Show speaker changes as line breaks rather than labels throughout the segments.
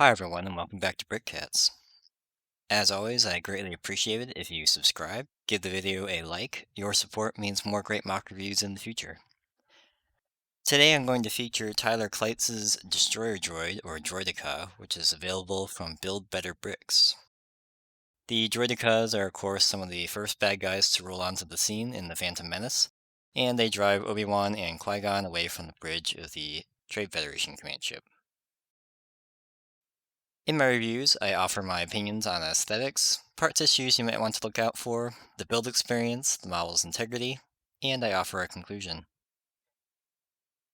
Hi everyone and welcome back to BrickCats. As always, I greatly appreciate it if you subscribe, give the video a like. Your support means more great mock reviews in the future. Today I'm going to feature Tyler Clites' Destroyer Droid, or Droidica, which is available from BuildBetterBricks. The Droidicas are of course some of the first bad guys to roll onto the scene in The Phantom Menace, and they drive Obi-Wan and Qui-Gon away from the bridge of the Trade Federation command ship. In my reviews, I offer my opinions on aesthetics, parts issues you might want to look out for, the build experience, the model's integrity, and I offer a conclusion.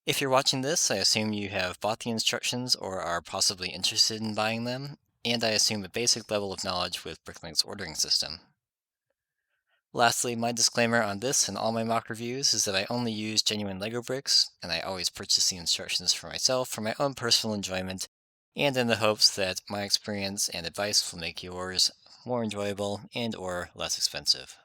If you're watching this, I assume you have bought the instructions or are possibly interested in buying them, and I assume a basic level of knowledge with Bricklink's ordering system. Lastly, my disclaimer on this and all my mock reviews is that I only use genuine LEGO bricks, and I always purchase the instructions for myself for my own personal enjoyment, and in the hopes that my experience and advice will make yours more enjoyable and or less expensive.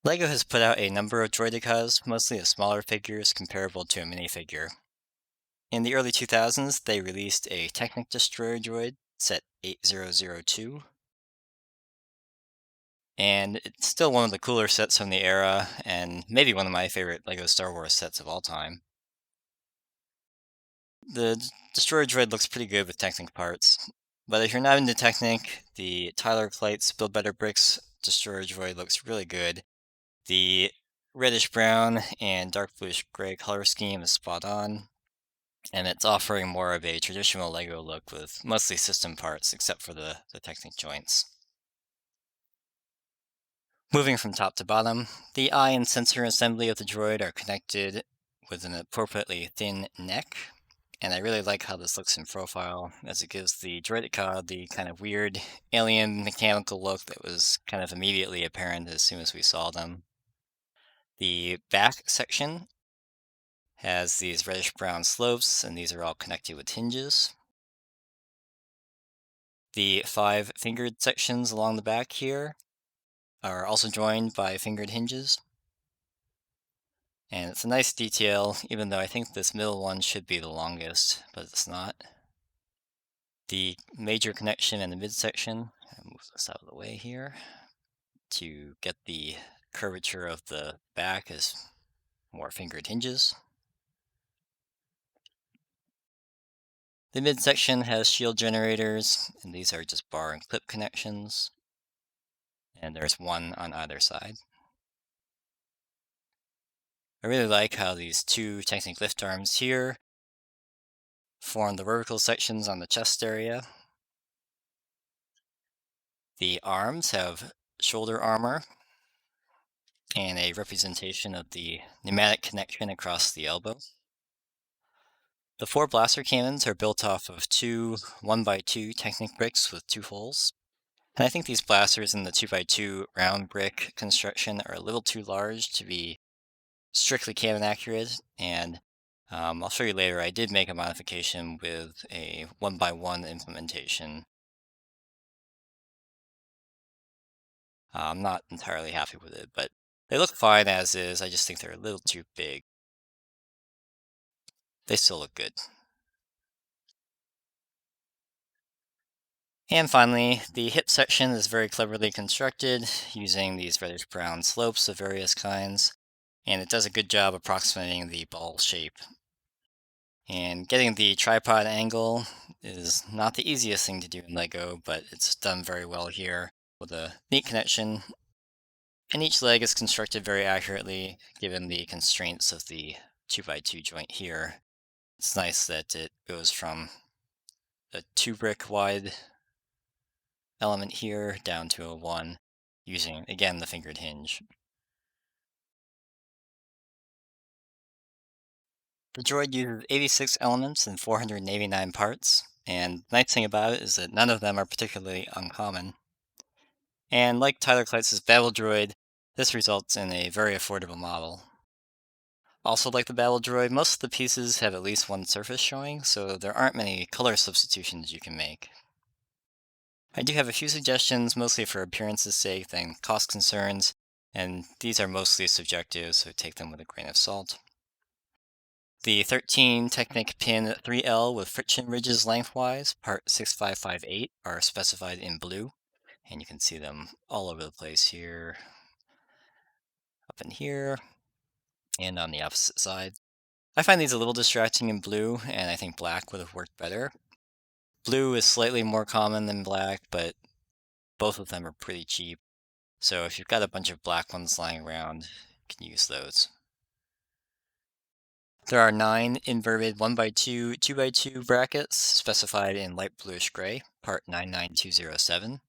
LEGO has put out a number of Droidicas, mostly as smaller figures comparable to a minifigure. In the early 2000s, they released a Technic Destroyer droid, set 8002, and it's still one of the cooler sets from the era, and maybe one of my favorite LEGO Star Wars sets of all time. The Destroyer droid looks pretty good with Technic parts, but if you're not into Technic, the Tyler Clites BuildBetterBricks Destroyer droid looks really good. The reddish-brown and dark bluish-gray color scheme is spot on, and it's offering more of a traditional LEGO look with mostly system parts except for the Technic joints. Moving from top to bottom, the eye and sensor assembly of the droid are connected with an appropriately thin neck, and I really like how this looks in profile, as it gives the Droidica the kind of weird alien mechanical look that was kind of immediately apparent as soon as we saw them. The back section has these reddish-brown slopes, and these are all connected with hinges. The 5 fingered sections along the back here are also joined by fingered hinges. And it's a nice detail, even though I think this middle one should be the longest, but it's not. The major connection in the midsection, I'll move this out of the way here, to get the curvature of the back as more fingered hinges. The midsection has shield generators, and these are just bar and clip connections. And there's one on either side. I really like how these two Technic lift arms here form the vertical sections on the chest area. The arms have shoulder armor and a representation of the pneumatic connection across the elbow. The 4 blaster cannons are built off of 2 1x2 Technic bricks with 2 holes. And I think these blasters in the 2x2 round brick construction are a little too large to be strictly cannon accurate, and I'll show you later, I did make a modification with a 1x1 implementation. I'm not entirely happy with it, but they look fine as is. I just think they're a little too big. They still look good. And finally, the hip section is very cleverly constructed using these reddish-brown slopes of various kinds, and it does a good job approximating the ball shape. And getting the tripod angle is not the easiest thing to do in LEGO, but it's done very well here with a neat connection. And each leg is constructed very accurately given the constraints of the 2x2 joint here. It's nice that it goes from a 2 brick wide element here down to a 1 using, again, the fingered hinge. The droid uses 86 elements and 489 parts, and the nice thing about it is that none of them are particularly uncommon. And like Tyler Clites' Battle Droid, this results in a very affordable model. Also like the Battle Droid, most of the pieces have at least one surface showing, so there aren't many color substitutions you can make. I do have a few suggestions, mostly for appearance's sake than cost concerns, and these are mostly subjective, so take them with a grain of salt. The 13 Technic pin 3L with friction ridges lengthwise, part 6558, are specified in blue, and you can see them all over the place here, up in here, and on the opposite side. I find these a little distracting in blue, and I think black would have worked better. Blue is slightly more common than black, but both of them are pretty cheap. So if you've got a bunch of black ones lying around, you can use those. There are 9 inverted 1x2, 2x2 brackets specified in light bluish gray, part 99207.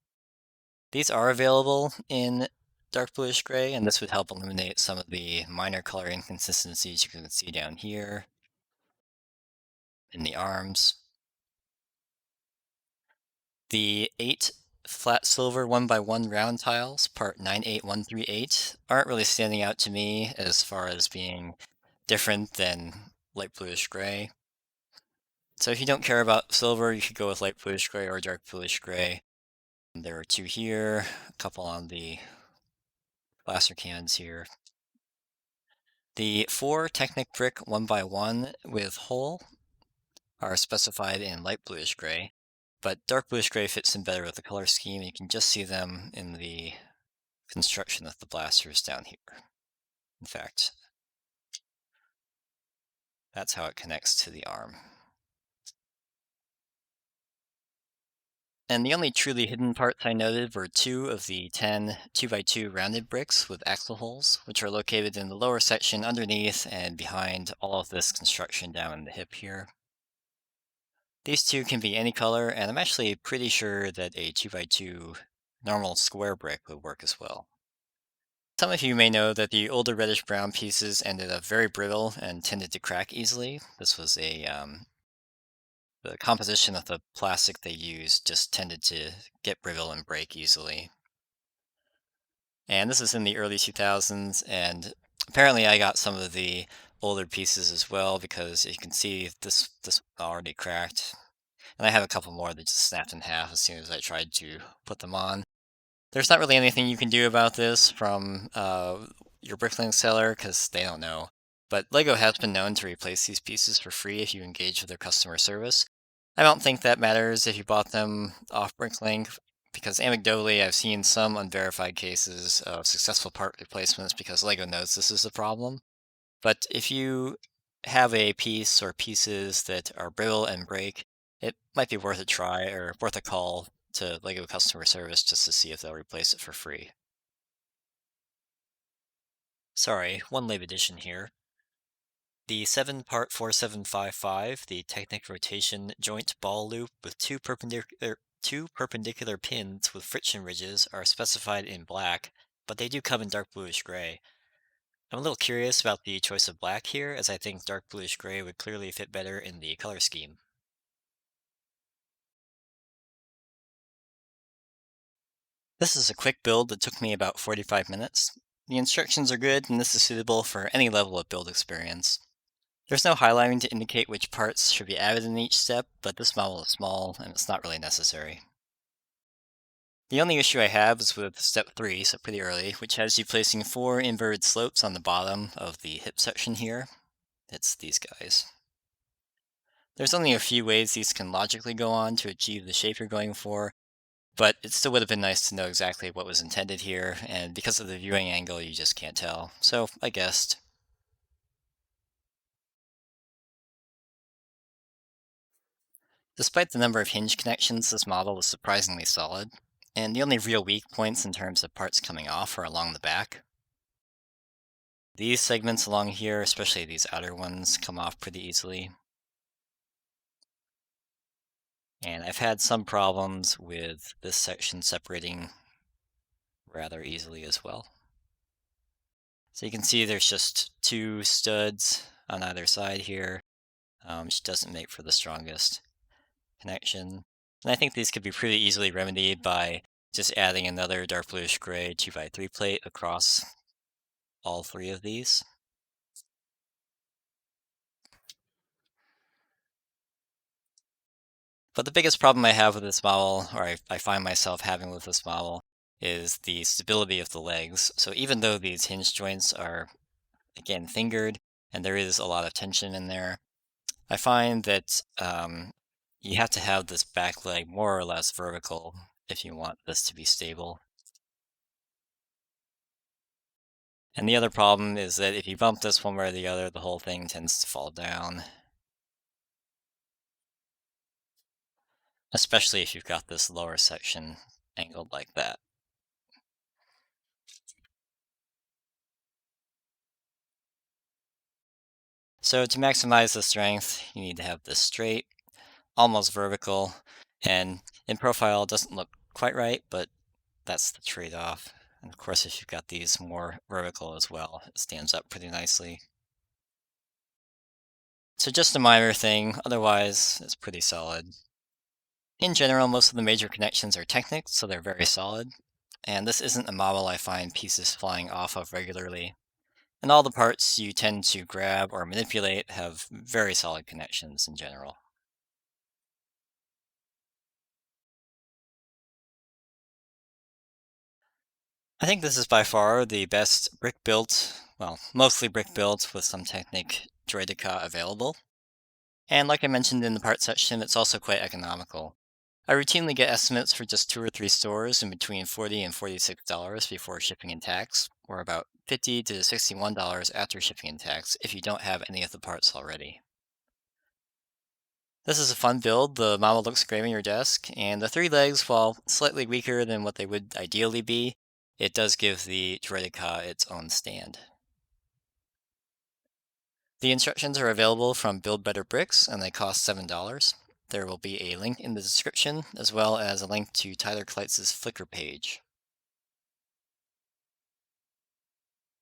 These are available in dark bluish gray, and this would help eliminate some of the minor color inconsistencies you can see down here in the arms. The 8 flat silver 1x1 round tiles, part 98138, aren't really standing out to me as far as being different than light bluish gray. So if you don't care about silver, you could go with light bluish gray or dark bluish gray. There are 2 here, a couple on the plaster cans here. The 4 Technic brick 1x1 with hole are specified in light bluish gray, but dark bluish gray fits in better with the color scheme. You can just see them in the construction of the blasters down here. In fact, that's how it connects to the arm. And the only truly hidden parts I noted were 2 of the 10 2x2 rounded bricks with axle holes, which are located in the lower section underneath and behind all of this construction down in the hip here. These 2 can be any color, and I'm actually pretty sure that a 2x2 normal square brick would work as well. Some of you may know that the older reddish-brown pieces ended up very brittle and tended to crack easily. This was the composition of the plastic they used just tended to get brittle and break easily. And this is in the early 2000s, and apparently I got some of the older pieces as well, because you can see this already cracked. And I have a couple more that just snapped in half as soon as I tried to put them on. There's not really anything you can do about this from your bricklink seller, because they don't know. But LEGO has been known to replace these pieces for free if you engage with their customer service. I don't think that matters if you bought them off Bricklink, because anecdotally I've seen some unverified cases of successful part replacements because LEGO knows this is a problem. But if you have a piece or pieces that are brittle and break, it might be worth a try or worth a call to LEGO customer service just to see if they'll replace it for free. Sorry, one late addition here. The 7 part 4755, the Technic rotation joint ball loop with two perpendicular pins with friction ridges, are specified in black, but they do come in dark bluish gray. I'm a little curious about the choice of black here, as I think dark bluish gray would clearly fit better in the color scheme. This is a quick build that took me about 45 minutes. The instructions are good, and this is suitable for any level of build experience. There's no highlighting to indicate which parts should be added in each step, but this model is small, and it's not really necessary. The only issue I have is with step 3, so pretty early, which has you placing 4 inverted slopes on the bottom of the hip section here. It's these guys. There's only a few ways these can logically go on to achieve the shape you're going for, but it still would have been nice to know exactly what was intended here, and because of the viewing angle, you just can't tell. So I guessed. Despite the number of hinge connections, this model was surprisingly solid, and the only real weak points in terms of parts coming off are along the back. These segments along here, especially these outer ones, come off pretty easily. And I've had some problems with this section separating rather easily as well. So you can see there's just 2 studs on either side here, which doesn't make for the strongest connection. And I think these could be pretty easily remedied by just adding another dark bluish gray 2x3 plate across all 3 of these. But the biggest problem I have with this model, or I find myself having with this model, is the stability of the legs. So even though these hinge joints are, again, fingered, and there is a lot of tension in there. I find that you have to have this back leg more or less vertical if you want this to be stable. And the other problem is that if you bump this one way or the other, the whole thing tends to fall down, especially if you've got this lower section angled like that. So to maximize the strength, you need to have this straight, almost vertical, and in profile it doesn't look quite right, but that's the trade-off. And of course, if you've got these more vertical as well, it stands up pretty nicely. So just a minor thing, otherwise it's pretty solid. In general, most of the major connections are Technic, so they're very solid. And this isn't a model I find pieces flying off of regularly. And all the parts you tend to grab or manipulate have very solid connections in general. I think this is by far the best brick built, well, mostly brick built with some Technic Droidica available. And like I mentioned in the part section, it's also quite economical. I routinely get estimates for just 2 or 3 stores in between $40 and $46 before shipping and tax, or about $50 to $61 after shipping and tax if you don't have any of the parts already. This is a fun build. The model looks great on your desk, and the three legs, while slightly weaker than what they would ideally be, it does give the Droidica its own stand. The instructions are available from BuildBetterBricks, and they cost $7. There will be a link in the description, as well as a link to Tyler Clites' Flickr page.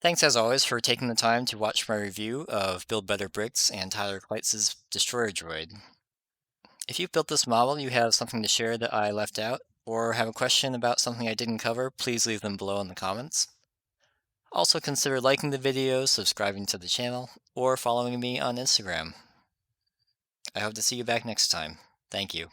Thanks as always for taking the time to watch my review of BuildBetterBricks and Tyler Clites' Destroyer Droid. If you built this model, you have something to share that I left out, or have a question about something I didn't cover, please leave them below in the comments. Also consider liking the video, subscribing to the channel, or following me on Instagram. I hope to see you back next time. Thank you.